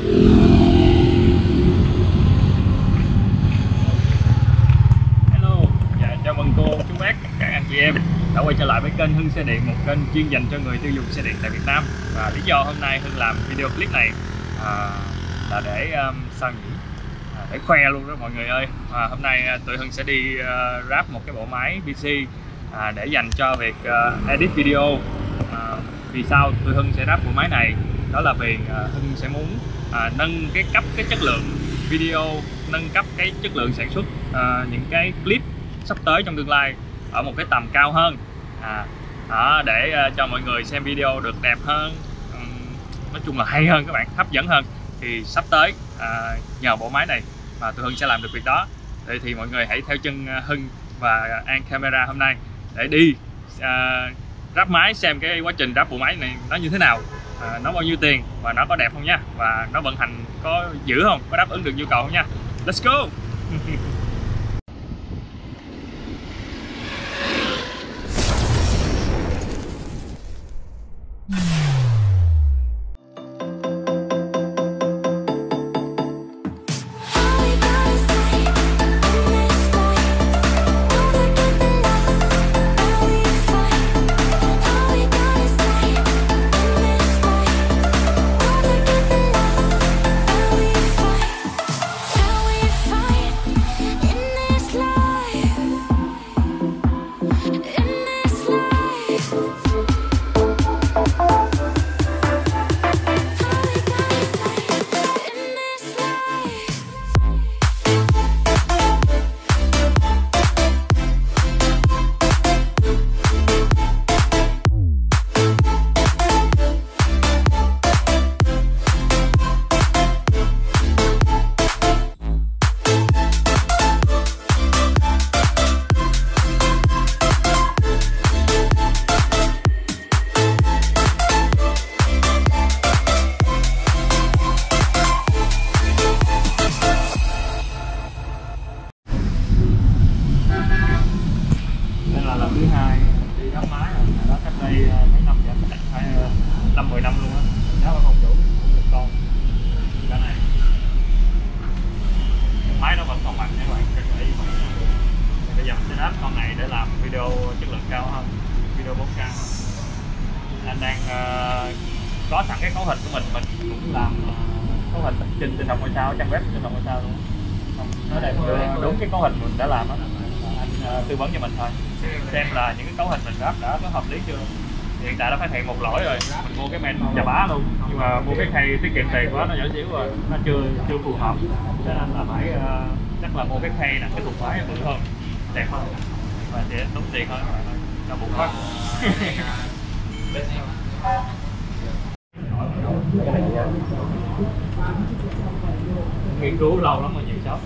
Hello, chào mừng cô, chú bác, các anh chị em đã quay trở lại với kênh Hưng Xe Điện, một kênh chuyên dành cho người tiêu dùng xe điện tại Việt Nam. Và lý do hôm nay Hưng làm video clip này là để sao nhỉ? Để khoe luôn đó mọi người ơi. Hôm nay tụi Hưng sẽ đi ráp một cái bộ máy PC để dành cho việc edit video. Vì sao tụi Hưng sẽ ráp bộ máy này? Đó là vì Hưng sẽ muốn nâng cấp cái chất lượng video, nâng cấp cái chất lượng sản xuất những cái clip sắp tới trong tương lai ở một cái tầm cao hơn, để cho mọi người xem video được đẹp hơn, nói chung là hay hơn các bạn, hấp dẫn hơn. Thì sắp tới nhờ bộ máy này mà tụi Hưng sẽ làm được việc đó. Vậy thì mọi người hãy theo chân Hưng và An Camera hôm nay để đi ráp máy, xem cái quá trình ráp bộ máy này nó như thế nào, nó bao nhiêu tiền và nó có đẹp không nha, và nó vận hành có dữ không, có đáp ứng được nhu cầu không nha. Let's go. Thứ hai đi ráp máy rồi, đó cách đây mấy năm vậy, phải 5-10 năm luôn á, đó mà không đủ một con cái này. Máy nó vẫn còn mạnh nha các bạn, bây giờ mình sẽ ráp con này để làm video chất lượng cao hơn, video 4K. Anh đang có sẵn cái cấu hình của mình cũng làm cấu hình trên Đồng Ngôi Sao, trang web trên Đồng Ngôi Sao luôn. Nó đẹp đúng cái cấu hình mình đã làm đó. Anh tư vấn cho mình thôi, xem là những cái cấu hình mình ráp đã có hợp lý chưa. Hiện tại đã phát hiện một lỗi rồi, mình mua cái men chà bá luôn, nhưng mà mua cái khay tiết kiệm tiền quá, nó nhỏ xíu rồi, nó chưa phù hợp, cho nên là phải chắc là mua cái khay nè, cái thùng máy bự hơn, đẹp hơn và sẽ tốn tiền hơn, nó bụng quá. Nghiên cứu lâu lắm rồi, nhiều shop.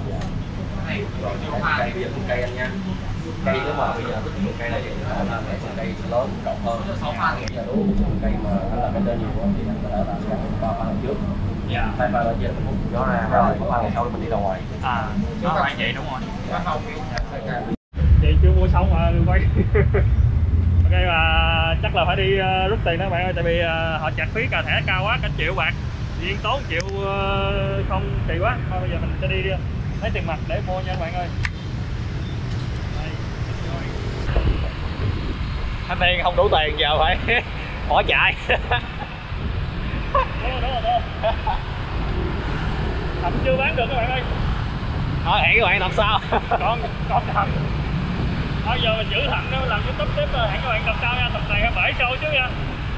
Cây bây giờ cũng cây anh nha. Cây nếu mà bây giờ thích một cây này thì là mấy con cây lớn rộng hơn. Bây giờ đúng một cây mà nó là cái đơn nhiều quá thì anh có thể là gắn 3 pha trước. Dạ. 2 pha ở trên mình hút gió ra, rồi có pha ngày sau mình đi ra ngoài. Nó phải vậy đúng rồi. Chị chưa mua xong mà quay. Ok, mà chắc là phải đi rút tiền đó bạn ơi, tại vì họ chặt phí cà thẻ cao quá, cả triệu bạc. Riêng tốn triệu không kỳ quá. Thôi bây giờ mình sẽ đi lấy tiền mặt để mua nha các bạn ơi. Anh Tiên không đủ tiền giờ phải bỏ chạy. Đúng. Thậm chưa bán được các bạn ơi. Thôi hẹn các bạn tập sau. Con thằng. Thôi giờ mình giữ thằng nó làm YouTube tiếp rồi, hẹn các bạn tập sau nha. Tập này bể show chứ nha.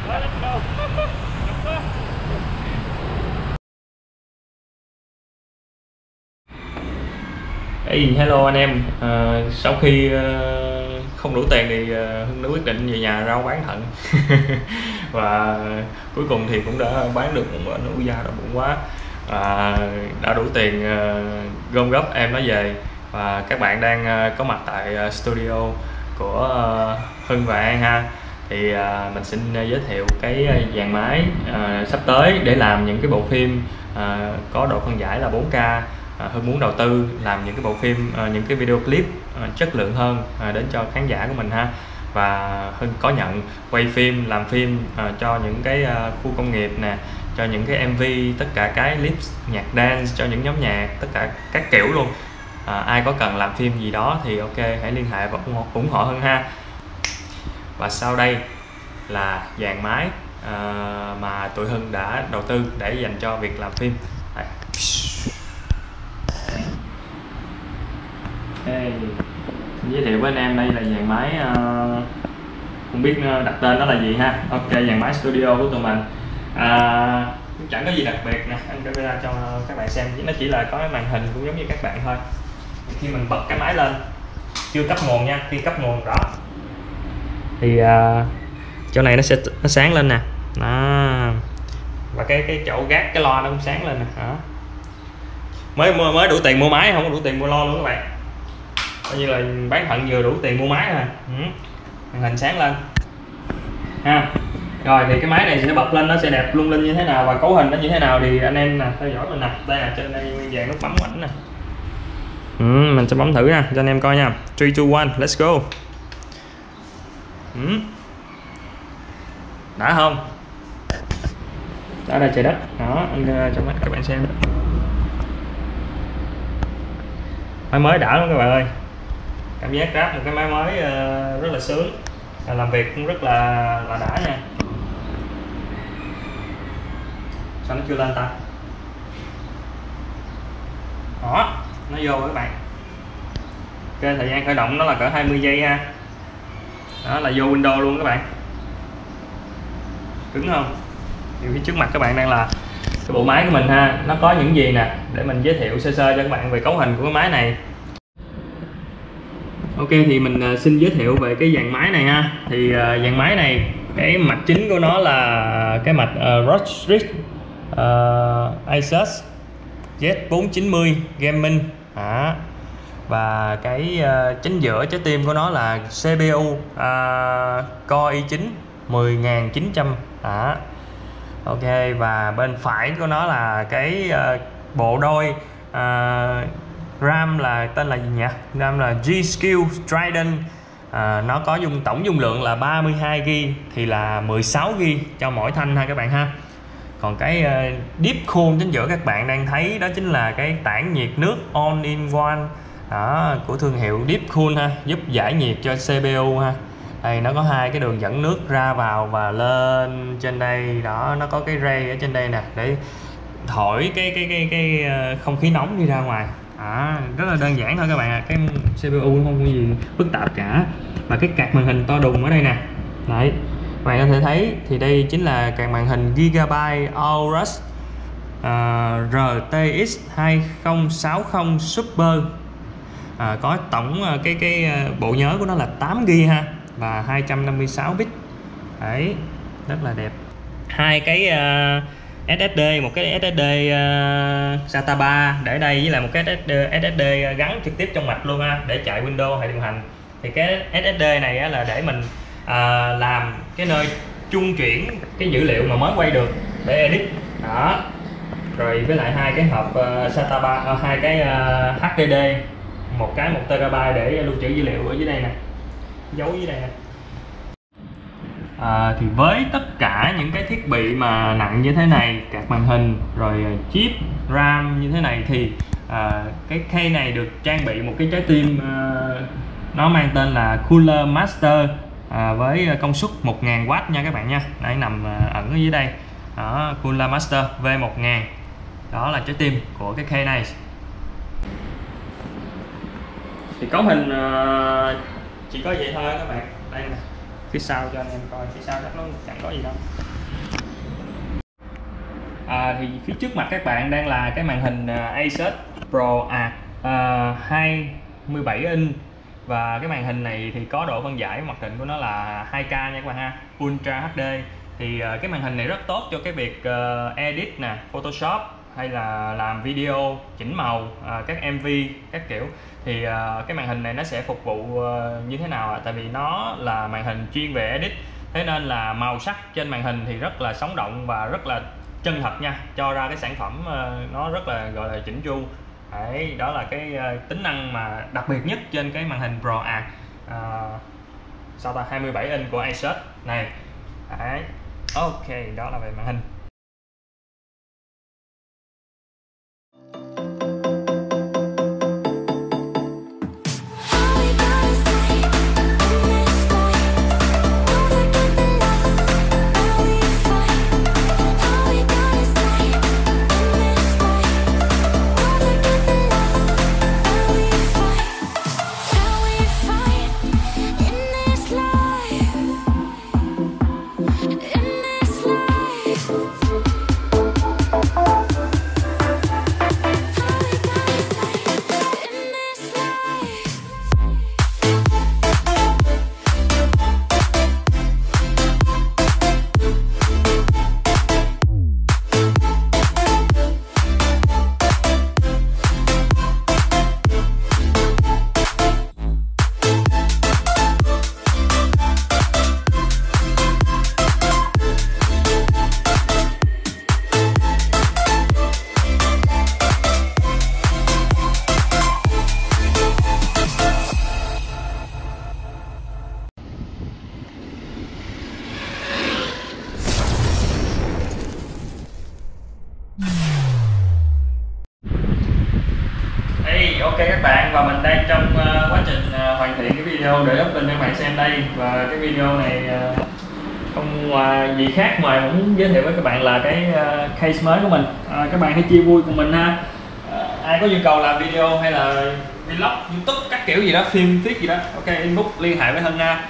Thôi let's go. Hey, hello anh em. Sau khi không đủ tiền thì Hưng đã quyết định về nhà rau bán thận. Và cuối cùng thì cũng đã bán được một nỗi da, đau bụng quá. Đã đủ tiền gom góp em nó về, và các bạn đang có mặt tại studio của Hưng và An ha. Thì mình xin giới thiệu cái dàn máy sắp tới để làm những cái bộ phim có độ phân giải là 4K. Hưng muốn đầu tư làm những cái bộ phim, những cái video clip chất lượng hơn đến cho khán giả của mình ha. Và Hưng có nhận quay phim, làm phim cho những cái khu công nghiệp nè, cho những cái MV, tất cả cái clip nhạc dance cho những nhóm nhạc, tất cả các kiểu luôn. Ai có cần làm phim gì đó thì ok, hãy liên hệ và ủng hộ Hân ha. Và sau đây là dàn máy mà tụi Hưng đã đầu tư để dành cho việc làm phim. Đây. Hey. Giới thiệu với anh em, đây là dàn máy không biết đặt tên nó là gì ha. Ok, dàn máy studio của tụi mình chẳng có gì đặc biệt nè, anh camera cho các bạn xem, nó chỉ là có cái màn hình cũng giống như các bạn thôi. Khi mình bật cái máy lên, chưa cấp nguồn nha, khi cấp nguồn đó thì chỗ này nó sáng lên nè đó. Và cái chỗ gác cái lo nó cũng sáng lên nè đó. Mới đủ tiền mua máy, không có đủ tiền mua lo luôn các bạn, coi như là bán thận vừa đủ tiền mua máy thôi. Màn hình sáng lên ha. Rồi thì cái máy này sẽ bật lên, nó sẽ đẹp lung linh như thế nào và cấu hình nó như thế nào thì anh em nè theo dõi mình nè. Đây là trên đây nguyên dàn nút bấm ảnh nè. Mình sẽ bấm thử nha cho anh em coi nha. 3, 2, 1, let's go. Đã không? Đó là trời đất. Đó, anh cho mắt các bạn xem. Máy mới đã lắm các bạn ơi. Cảm giác ráp một cái máy mới rất là sướng. Làm việc cũng rất là đã nha. Sao nó chưa lên ta? Đó, nó vô rồi các bạn. Ok, thời gian khởi động nó là cỡ 20 giây ha. Đó là vô Windows luôn các bạn. Cứng không? Thì phía trước mặt các bạn đang là cái bộ máy của mình ha. Nó có những gì nè, để mình giới thiệu sơ sơ cho các bạn về cấu hình của cái máy này. Ok, thì mình xin giới thiệu về cái dàn máy này ha. Thì dàn máy này, cái mạch chính của nó là cái mạch Rodriguez Asus Z490 Gaming và cái chính giữa trái tim của nó là CPU Core i9 10900 ok. Và bên phải của nó là cái bộ đôi RAM là tên là gì nhỉ? RAM là G-Skill Trident. Nó có tổng dung lượng là 32GB thì là 16GB cho mỗi thanh ha các bạn ha. Còn cái Deep Cool chính giữa các bạn đang thấy đó chính là cái tản nhiệt nước all-in-one của thương hiệu Deep Cool ha, giúp giải nhiệt cho CPU ha. Đây nó có hai cái đường dẫn nước ra vào và lên trên đây đó, nó có cái ray ở trên đây nè để thổi cái không khí nóng đi ra ngoài. Rất là đơn giản thôi các bạn ạ. Cái CPU không có gì phức tạp cả. Và cái card màn hình to đùng ở đây nè. Đấy, các bạn có thể thấy thì đây chính là card màn hình Gigabyte Aorus RTX 2060 Super. Có tổng cái bộ nhớ của nó là 8GB ha và 256 bit. Đấy, rất là đẹp. Hai cái SSD, một cái SSD SATA 3 để đây với lại một cái SSD gắn trực tiếp trong mạch luôn ha, để chạy Windows hệ điều hành. Thì cái SSD này là để mình làm cái nơi trung chuyển cái dữ liệu mà mới quay được để edit đó. Rồi với lại hai cái hộp SATA 3, hai cái HDD, một cái 1TB để lưu trữ dữ liệu ở dưới đây nè, giấu dưới đây nè. Thì với tất cả những cái thiết bị mà nặng như thế này, card màn hình rồi chip RAM như thế này thì cái key này được trang bị một cái trái tim nó mang tên là Cooler Master với công suất 1000W nha các bạn nha. Đây nằm ẩn ở dưới đây đó, Cooler Master V1000, đó là trái tim của cái key này. Thì cấu hình chỉ có vậy thôi các bạn. Đây nè, phía sau cho anh em coi, phía sau chắc nó chẳng có gì đâu. Thì phía trước mặt các bạn đang là cái màn hình Asus Pro 27 inch. Và cái màn hình này thì có độ phân giải mặt định của nó là 2K nha các bạn ha, Ultra HD. Thì cái màn hình này rất tốt cho cái việc edit nè, Photoshop hay là làm video, chỉnh màu, các MV, các kiểu. Thì cái màn hình này nó sẽ phục vụ như thế nào tại vì nó là màn hình chuyên về edit, thế nên là màu sắc trên màn hình thì rất là sống động và rất là chân thật nha, cho ra cái sản phẩm nó rất là gọi là chỉnh chu. Đấy, đó là cái tính năng mà đặc biệt nhất trên cái màn hình Pro SATA 27 inch của Asus này. Đấy, ok, đó là về màn hình. ok các bạn, và mình đang trong quá trình hoàn thiện cái video để up lên cho các bạn xem đây. Và cái video này không gì khác ngoài muốn giới thiệu với các bạn là cái case mới của mình. Các bạn hãy chia vui cùng mình ha. Ai có nhu cầu làm video hay là vlog, YouTube các kiểu gì đó, phim viết gì đó, ok inbox liên hệ với Hân ha.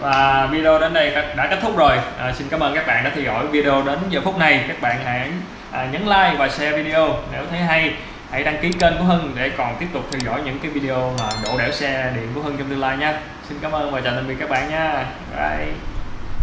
Và video đến đây đã kết thúc rồi. Xin cảm ơn các bạn đã theo dõi video đến giờ phút này. Các bạn hãy nhấn like và share video nếu thấy hay. Hãy đăng ký kênh của Hân để còn tiếp tục theo dõi những cái video mà đổ đẽo xe điện của Hân trong tương lai nha. Xin cảm ơn và chào tạm biệt các bạn nha. Bye.